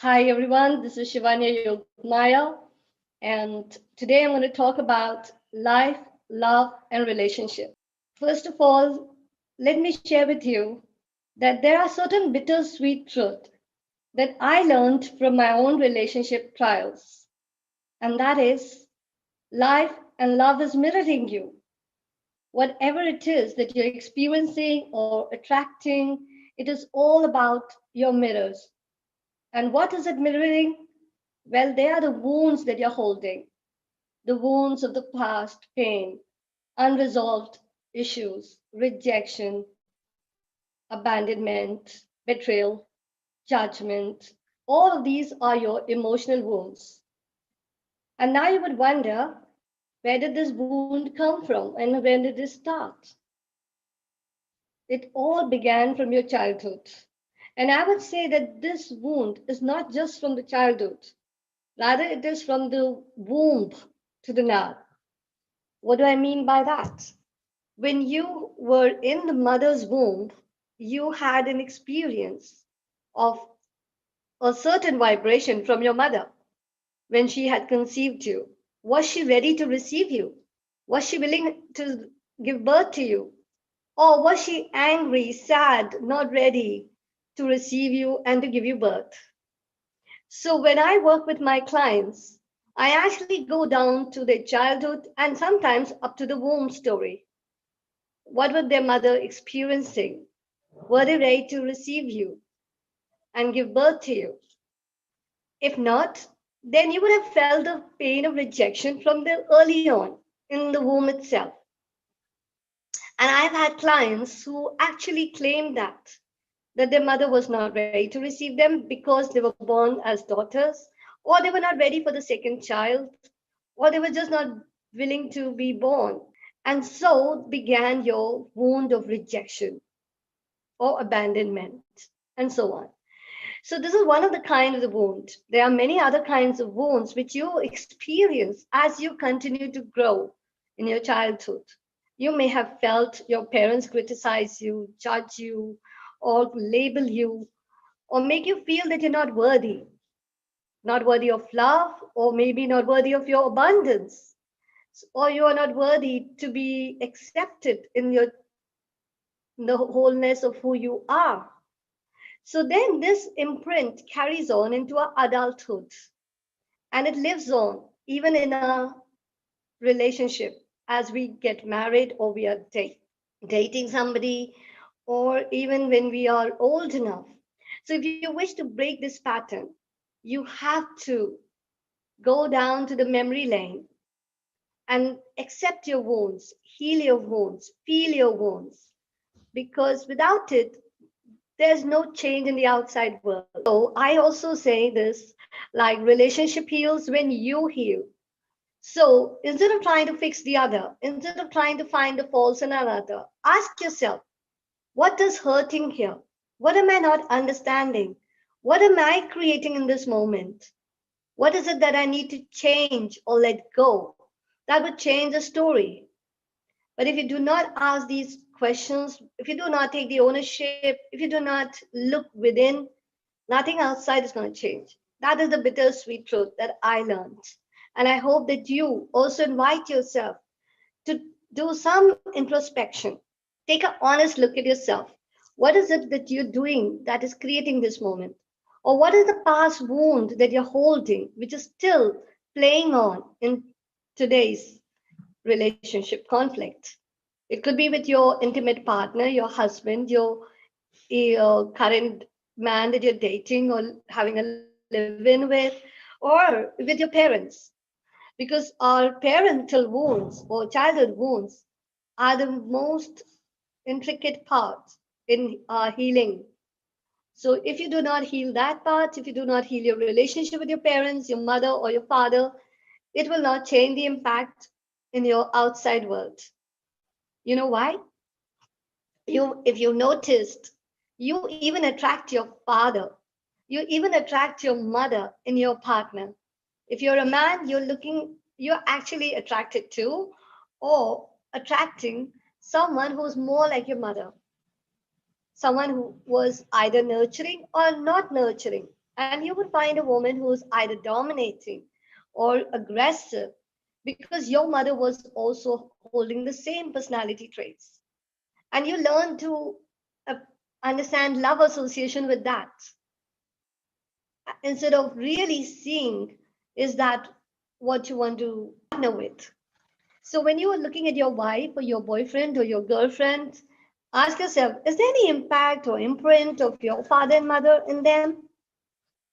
Hi everyone, this is Shivanya Yogmaya, and today I'm going to talk about life, love, and relationship. First of all, let me share with you that there are certain bittersweet truths that I learned from my own relationship trials, and that is life and love is mirroring you. Whatever it is that you're experiencing or attracting, it is all about your mirrors. And what is it mirroring? Well, they are the wounds that you're holding, the wounds of the past, pain, unresolved issues, rejection, abandonment, betrayal, judgment. All of these are your emotional wounds. And now you would wonder, where did this wound come from and when did it start? It all began from your childhood. And I would say that this wound is not just from the childhood, rather, it is from the womb to the now. What do I mean by that? When you were in the mother's womb, you had an experience of a certain vibration from your mother when she had conceived you. Was she ready to receive you? Was she willing to give birth to you? Or was she angry, sad, not ready to receive you and to give you birth? So when I work with my clients, I actually go down to their childhood and sometimes up to the womb story. What was their mother experiencing? Were they ready to receive you and give birth to you? If not, then you would have felt the pain of rejection from the early on in the womb itself. And I've had clients who actually claim that their mother was not ready to receive them because they were born as daughters, or they were not ready for the second child, or they were just not willing to be born. And so began your wound of rejection or abandonment, and so on. So, this is one of the kind of the wound. There are many other kinds of wounds which you experience as you continue to grow in your childhood. You may have felt your parents criticize you, judge you, or label you, or make you feel that you're not worthy of love, or maybe not worthy of your abundance, or you are not worthy to be accepted in the wholeness of who you are. So then this imprint carries on into our adulthood and it lives on even in our relationship as we get married or we are dating somebody or even when we are old enough. So if you wish to break this pattern, you have to go down to the memory lane and accept your wounds, heal your wounds, feel your wounds, because without it, there's no change in the outside world. So I also say this like relationship heals when you heal. So instead of trying to fix the other, instead of trying to find the faults in another, ask yourself, what is hurting here? What am I not understanding? What am I creating in this moment? What is it that I need to change or let go? That would change the story. But if you do not ask these questions, if you do not take the ownership, if you do not look within, nothing outside is going to change. That is the bittersweet truth that I learned. And I hope that you also invite yourself to do some introspection. Take an honest look at yourself. What is it that you're doing that is creating this moment? Or what is the past wound that you're holding, which is still playing on in today's relationship conflict? It could be with your intimate partner, your husband, your current man that you're dating or having a live in with, or with your parents. Because our parental wounds or childhood wounds are the most intricate part in our healing. So if you do not heal that part, if you do not heal your relationship with your parents, your mother or your father, it will not change the impact in your outside world. You know why? If you noticed, you even attract your father, you even attract your mother in your partner. If you're a man, you're actually attracted to or attracting someone who's more like your mother, someone who was either nurturing or not nurturing. And you would find a woman who's either dominating or aggressive because your mother was also holding the same personality traits. And you learn to uh, understand love association with that instead of really seeing is that what you want to partner with. So when you are looking at your wife or your boyfriend or your girlfriend, ask yourself, is there any impact or imprint of your father and mother in them?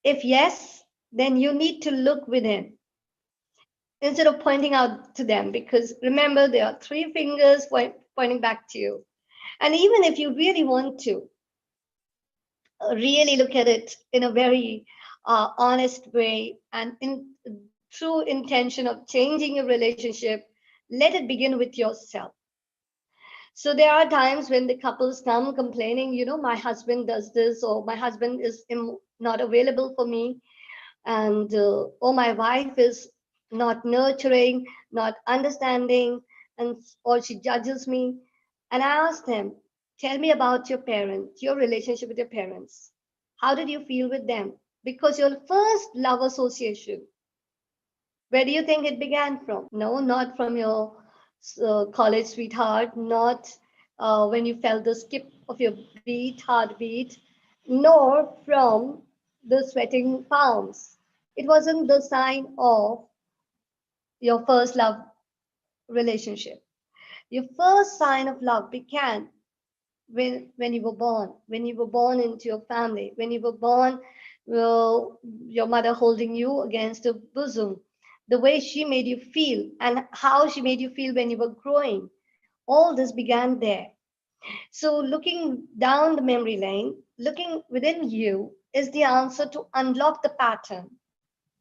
If yes, then you need to look within instead of pointing out to them, because remember, there are three fingers pointing back to you. And even if you really want to really look at it in a very honest way and in true intention of changing your relationship, let it begin with yourself. So there are times when the couples come complaining, my husband does this, or my husband is not available for me, and or my wife is not nurturing, not understanding, and or she judges me. And I ask them, tell me about your parents, your relationship with your parents. How did you feel with them? Because your first love association, where do you think it began from? No, not from your college sweetheart, not when you felt the skip of your heartbeat, nor from the sweating palms. It wasn't the sign of your first love relationship. Your first sign of love began when you were born, when you were born into your family, when you were born, your mother holding you against her bosom, the way she made you feel and how she made you feel when you were growing. All this began there. So, looking down the memory lane, looking within you is the answer to unlock the pattern,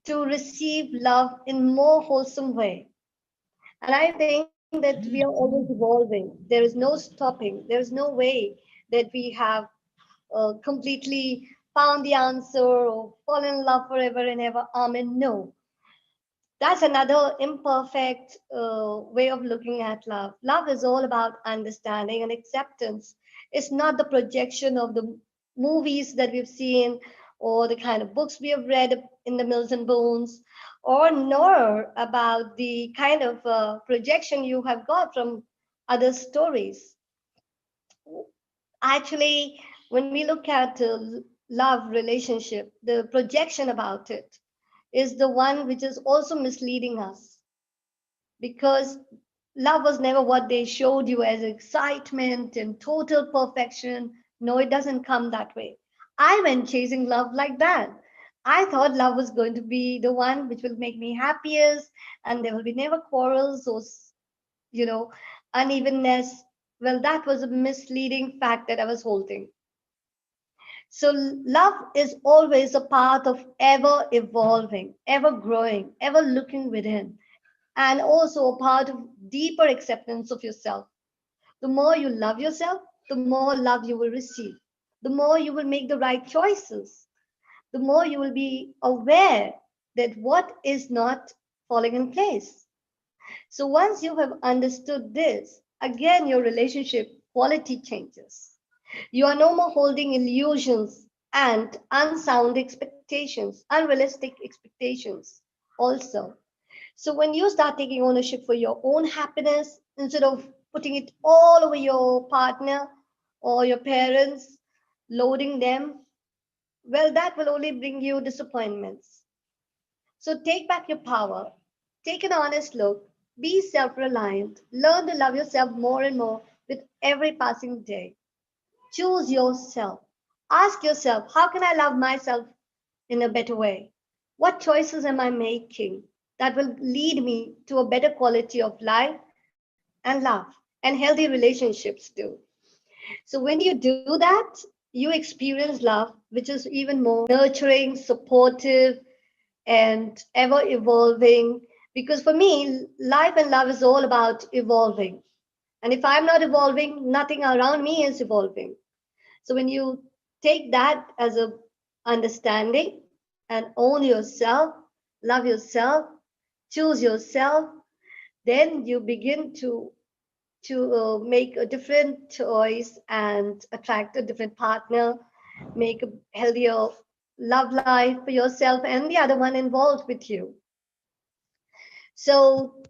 to receive love in more wholesome way. And I think that we are always evolving. There is no stopping. There is no way that we have completely found the answer or fallen in love forever and ever. Amen. No, that's another imperfect way of looking at love. Love is all about understanding and acceptance. It's not the projection of the movies that we've seen or the kind of books we have read in the Mills and Bones, or nor about the kind of projection you have got from other stories. Actually, when we look at love relationship, the projection about it is the one which is also misleading us, because love was never what they showed you as excitement and total perfection. No, it doesn't come that way. I went chasing love like that. I thought love was going to be the one which will make me happiest, and there will be never quarrels or, you know, unevenness. Well, that was a misleading fact that I was holding. So, love is always a path of ever evolving, ever growing, ever looking within, and also a part of deeper acceptance of yourself. The more you love yourself, the more love you will receive. The more you will make the right choices, the more you will be aware that what is not falling in place. So once you have understood this, again, your relationship quality changes. You are no more holding illusions and unsound expectations, unrealistic expectations also. So when you start taking ownership for your own happiness instead of putting it all over your partner or your parents, loading them, well, that will only bring you disappointments. So take back your power, take an honest look, be self reliant, learn to love yourself more and more with every passing day. Choose yourself. Ask yourself, how can I love myself in a better way? What choices am I making that will lead me to a better quality of life and love and healthy relationships too? So when you do that, you experience love, which is even more nurturing, supportive, and ever evolving. Because for me, life and love is all about evolving. And if I'm not evolving, nothing around me is evolving. So when you take that as a understanding and own yourself, love yourself, choose yourself, then you begin to make a different choice and attract a different partner, make a healthier love life for yourself and the other one involved with you. So,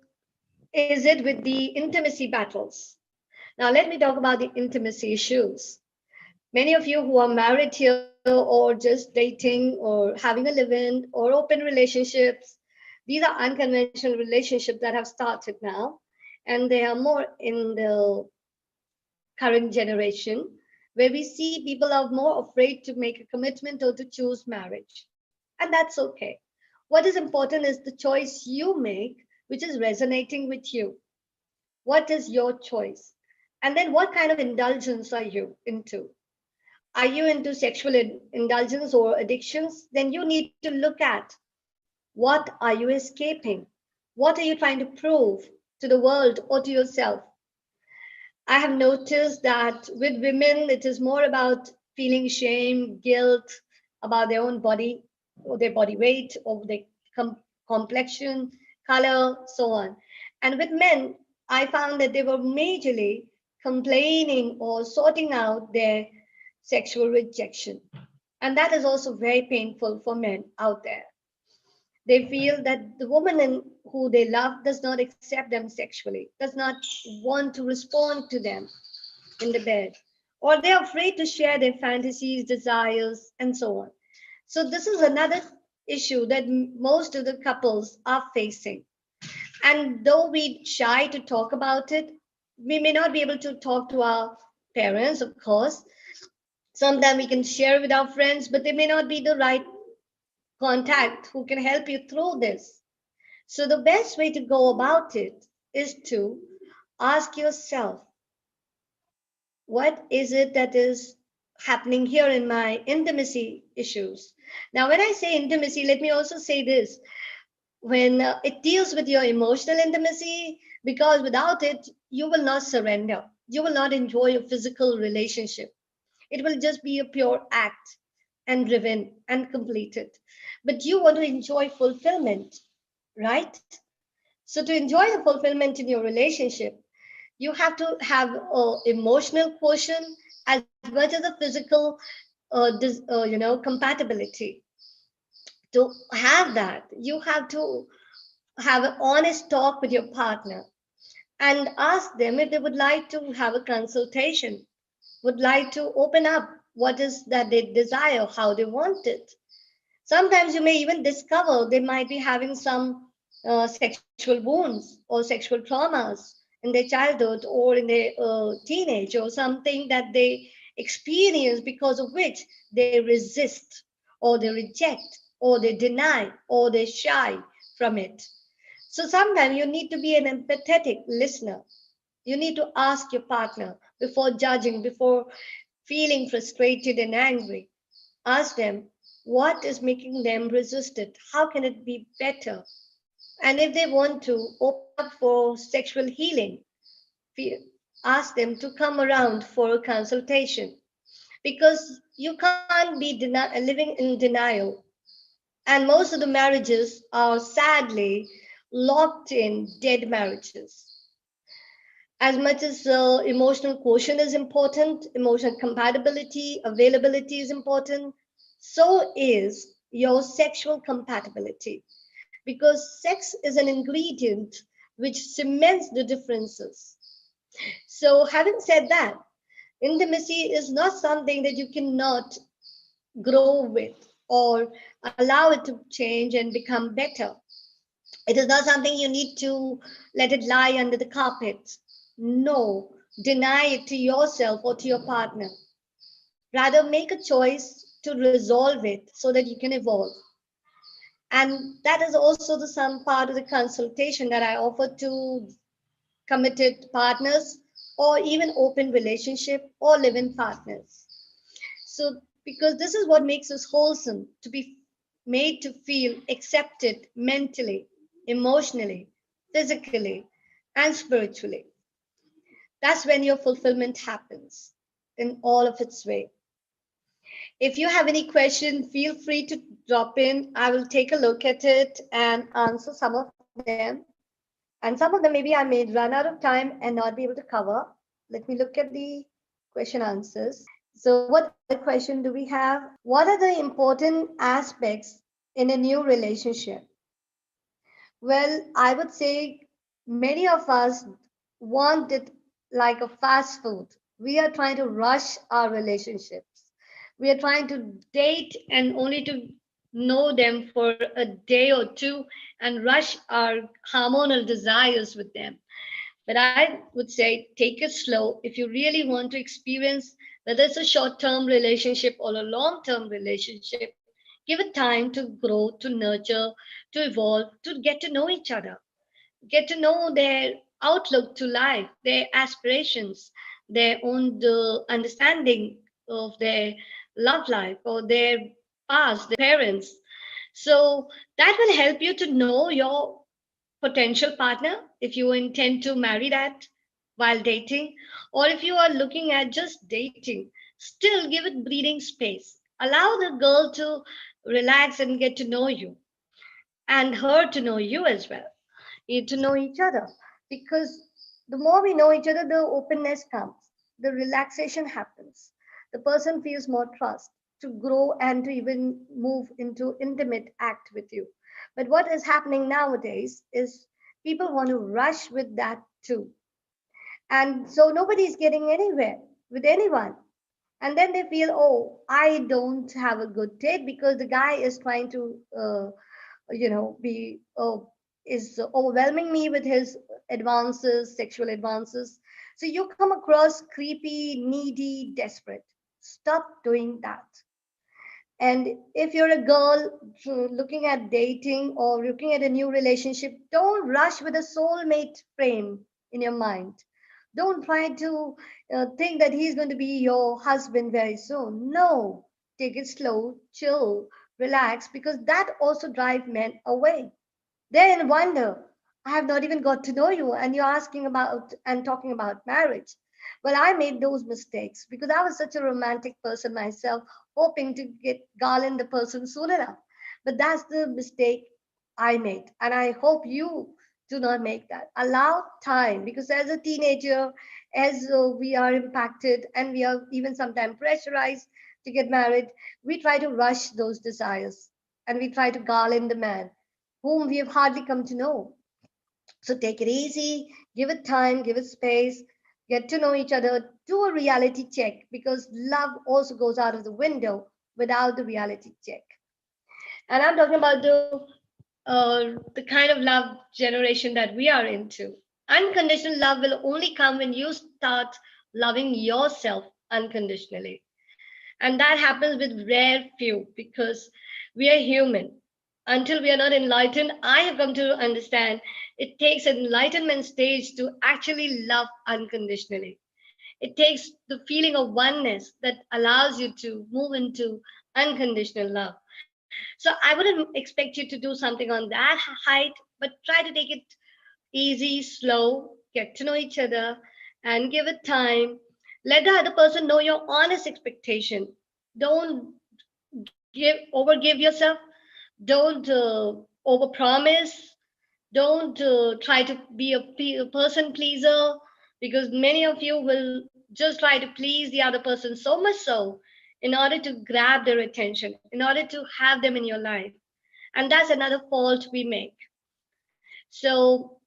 is it with the intimacy battles? Now, let me talk about the intimacy issues. Many of you who are married here or just dating or having a live in or open relationships, these are unconventional relationships that have started now, and they are more in the current generation where we see people are more afraid to make a commitment or to choose marriage. And that's okay. What is important is the choice you make, which is resonating with you. What is your choice? And then what kind of indulgence are you into? Are you into sexual indulgence or addictions? Then you need to look at what are you escaping? What are you trying to prove to the world or to yourself? I have noticed that with women, it is more about feeling shame, guilt about their own body or their body weight or their complexion, color, so on. And with men, I found that they were majorly complaining or sorting out their sexual rejection. And that is also very painful for men out there. They feel that the woman who they love does not accept them sexually, does not want to respond to them in the bed, or they're afraid to share their fantasies, desires, and so on. So, this is another issue that most of the couples are facing. And though we shy to talk about it, we may not be able to talk to our parents, of course. Sometimes we can share with our friends, but they may not be the right contact who can help you through this. So, the best way to go about it is to ask yourself, what is it that is happening here in my intimacy issues? Now, when I say intimacy, let me also say this when it deals with your emotional intimacy, because without it, you will not surrender. You will not enjoy a physical relationship. It will just be a pure act and driven and completed. But you want to enjoy fulfillment, right? So, to enjoy the fulfillment in your relationship, you have to have emotional quotient as much as a physical compatibility. To have that, you have to have an honest talk with your partner and ask them if they would like to have a consultation, would like to open up what is that they desire, how they want it. Sometimes you may even discover they might be having some sexual wounds or sexual traumas in their childhood or in their teenage, or something that they experience because of which they resist or they reject or they deny or they shy from it. So sometimes you need to be an empathetic listener. You need to ask your partner before judging, before feeling frustrated and angry. Ask them what is making them resist it. How can it be better? And if they want to open up for sexual healing, ask them to come around for a consultation, because you can't be living in denial. And most of the marriages are sadly locked in dead marriages. As much as emotional quotient is important, emotional compatibility, availability is important, so is your sexual compatibility. Because sex is an ingredient which cements the differences. So, having said that, intimacy is not something that you cannot grow with or allow it to change and become better. It is not something you need to let it lie under the carpet. No, deny it to yourself or to your partner. Rather, make a choice to resolve it so that you can evolve. And that is also the some part of the consultation that I offer to committed partners or even open relationship or live-in partners. So, because this is what makes us wholesome, to be made to feel accepted mentally, emotionally, physically, and spiritually. That's when your fulfillment happens in all of its way. If you have any question, feel free to drop in. I will take a look at it and answer some of them. And some of them maybe I may run out of time and not be able to cover. Let me look at the question answers. So, what other question do we have? What are the important aspects in a new relationship? Well, I would say many of us want it like a fast food. We are trying to rush our relationships. We are trying to date and only to know them for a day or two and rush our hormonal desires with them. But I would say take it slow if you really want to experience whether it's a short term relationship or a long term relationship. Give it time to grow, to nurture, to evolve, to get to know each other, get to know their outlook to life, their aspirations, their own understanding of their love life or their past, their parents. So that will help you to know your potential partner if you intend to marry that while dating, or if you are looking at just dating, still give it breathing space. Allow the girl to relax and get to know you, and her to know you as well. You to know each other, because the more we know each other, the openness comes, the relaxation happens, the person feels more trust to grow and to even move into intimate act with you. But what is happening nowadays is people want to rush with that too, and so nobody is getting anywhere with anyone. And then they feel, oh, I don't have a good date because the guy is trying to be is overwhelming me with his advances, sexual advances. So you come across creepy, needy, desperate. Stop doing that. And if you're a girl looking at dating or looking at a new relationship, don't rush with a soulmate frame in your mind. Don't try to think that he's going to be your husband very soon. No, take it slow, chill, relax, because that also drives men away. Then wonder, I have not even got to know you, and you're asking about and talking about marriage. Well, I made those mistakes because I was such a romantic person myself, hoping to get garland the person soon enough. But that's the mistake I made, and I hope you do not make that. Allow time, because as a teenager, as we are impacted and we are even sometimes pressurized to get married, we try to rush those desires and we try to garland the man whom we have hardly come to know. So take it easy, give it time, give it space, get to know each other, do a reality check, because love also goes out of the window without the reality check. And I'm talking about the kind of love generation that we are into. Unconditional love will only come when you start loving yourself unconditionally. And that happens with rare few, because we are human. Until we are not enlightened, I have come to understand it takes an enlightenment stage to actually love unconditionally. It takes the feeling of oneness that allows you to move into unconditional love. So I wouldn't expect you to do something on that height, but try to take it easy, slow, get to know each other, and give it time. Let the other person know your honest expectation. Don't overgive yourself. Don't overpromise. Don't try to be a person pleaser, because many of you will just try to please the other person so much so in order to grab their attention, in order to have them in your life. And that's another fault we make. So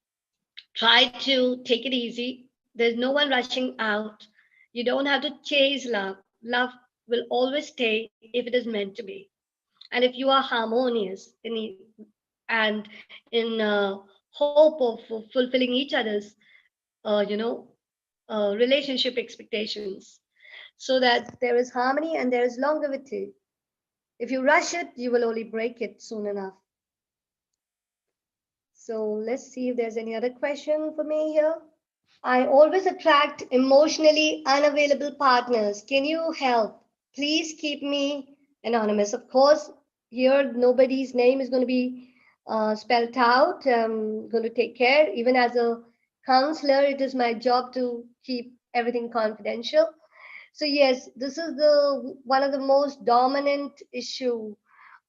try to take it easy. There's no one rushing out. You don't have to chase love. Love will always stay if it is meant to be. And if you are harmonious and in hope of fulfilling each other's, uh, you know, relationship expectations, so that there is harmony and there is longevity. If you rush it, you will only break it soon enough. So let's see if there's any other question for me here. I always attract emotionally unavailable partners. Can you help? Please keep me anonymous. Of course, here nobody's name is going to be spelled out. I'm going to take care. Even as a counselor, it is my job to keep everything confidential. So yes, this is the one of the most dominant issue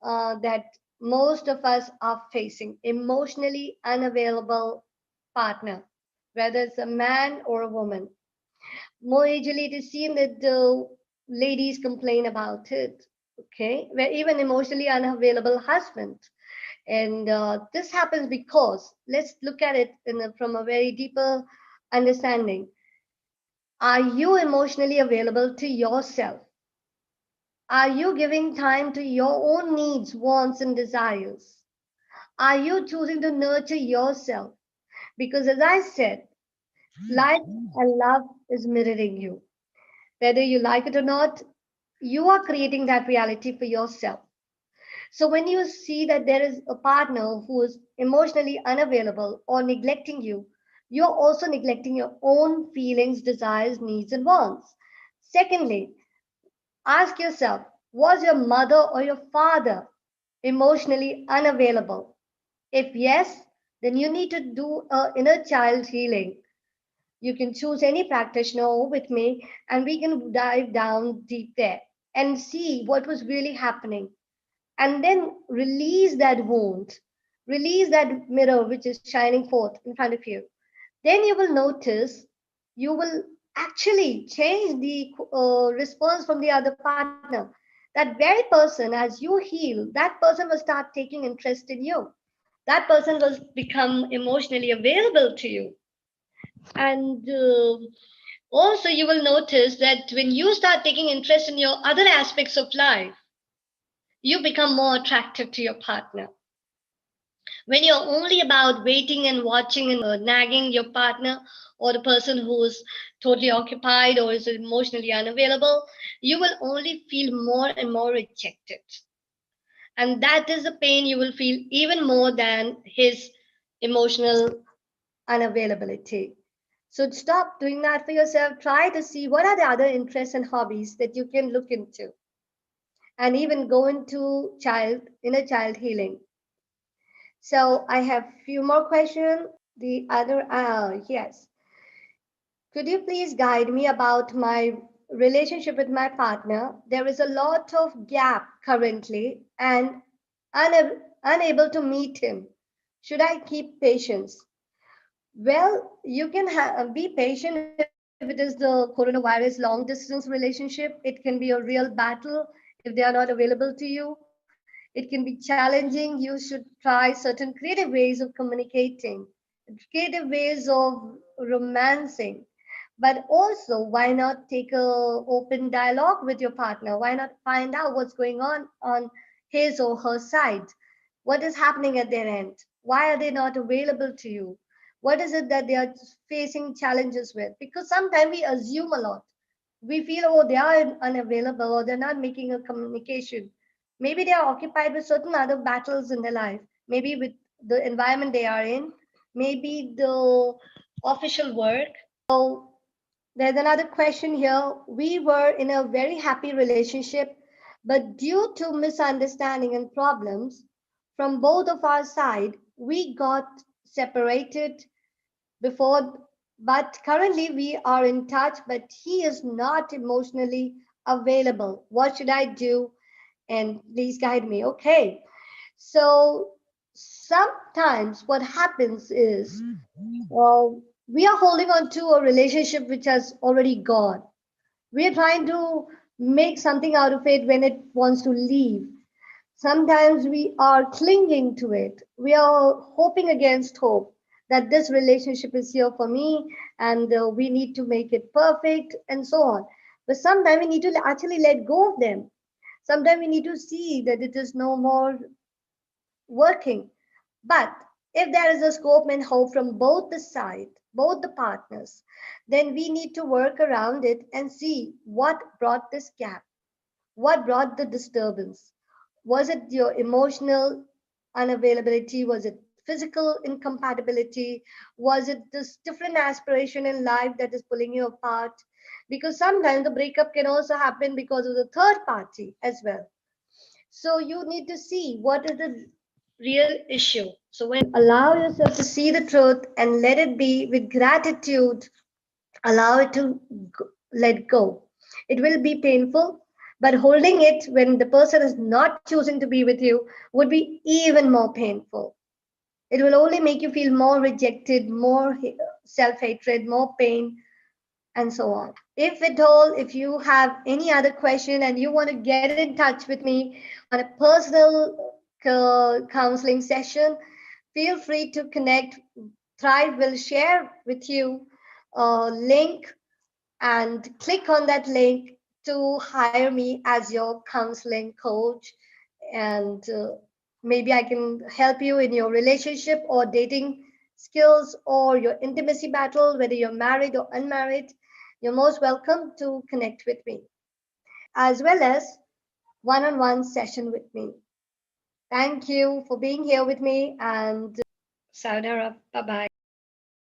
that most of us are facing: emotionally unavailable partner, whether it's a man or a woman. More usually, it is seen that ladies complain about it, okay? Where even emotionally unavailable husbands. And this happens because, let's look at it from a very deeper understanding. Are you emotionally available to yourself? Are you giving time to your own needs, wants, and desires? Are you choosing to nurture yourself? Because, as I said, life and love is mirroring you. Whether you like it or not, you are creating that reality for yourself. So, when you see that there is a partner who is emotionally unavailable or neglecting you, you're also neglecting your own feelings, desires, needs, and wants. Secondly, ask yourself, was your mother or your father emotionally unavailable? If yes, then you need to do a inner child healing. You can choose any practitioner with me, and we can dive down deep there and see what was really happening. And then release that wound, release that mirror which is shining forth in front of you. Then you will notice you will actually change the response from the other partner. That very person, as you heal, that person will start taking interest in you. That person will become emotionally available to you. And also, you will notice that when you start taking interest in your other aspects of life, you become more attractive to your partner. When you're only about waiting and watching and nagging your partner or the person who's totally occupied or is emotionally unavailable, you will only feel more and more rejected. And that is the pain you will feel even more than his emotional unavailability. So stop doing that for yourself. Try to see what are the other interests and hobbies that you can look into, and even go into inner child healing. So I have few more questions. The other, yes. Could you please guide me about my relationship with my partner? There is a lot of gap currently, and unable to meet him. Should I keep patience? Well, you can be patient if it is the coronavirus long distance relationship. It can be a real battle if they are not available to you. It can be challenging. You should try certain creative ways of communicating, creative ways of romancing. But also, why not take a open dialogue with your partner? Why not find out what's going on his or her side? What is happening at their end? Why are they not available to you? What is it that they are facing challenges with? Because sometimes we assume a lot. We feel, oh, they are unavailable or they're not making a communication. Maybe they are occupied with certain other battles in their life, maybe with the environment they are in, maybe the official work. So there's another question here. We were in a very happy relationship, but due to misunderstanding and problems from both of our side, we got separated before. But currently we are in touch, but he is not emotionally available. What should I do? And please guide me. Okay. So sometimes what happens is uh, we are holding on to a relationship which has already gone. We are trying to make something out of it when it wants to leave. Sometimes we are clinging to it. We are hoping against hope that this relationship is here for me, and we need to make it perfect and so on. But sometimes we need to actually let go of them. Sometimes we need to see that it is no more working. But if there is a scope and hope from both the side, both the partners, then we need to work around it and see what brought this gap, what brought the disturbance. Was it your emotional unavailability? Was it physical incompatibility? Was it this different aspiration in life that is pulling you apart? Because sometimes the breakup can also happen because of the third party as well. So you need to see what is the real issue. So when allow yourself to see the truth and let it be with gratitude, allow it to let go. It will be painful, but holding it when the person is not choosing to be with you would be even more painful. It will only make you feel more rejected, more self hatred, more pain. and so on. If at all, if you have any other question and you want to get in touch with me on a personal counseling session, feel free to connect. Thrive will share with you a link, and click on that link to hire me as your counseling coach. And maybe I can help you in your relationship or dating skills or your intimacy battle, whether you're married or unmarried. You're most welcome to connect with me, as well as one on one session with me. Thank you for being here with me, and sayonara. Bye bye.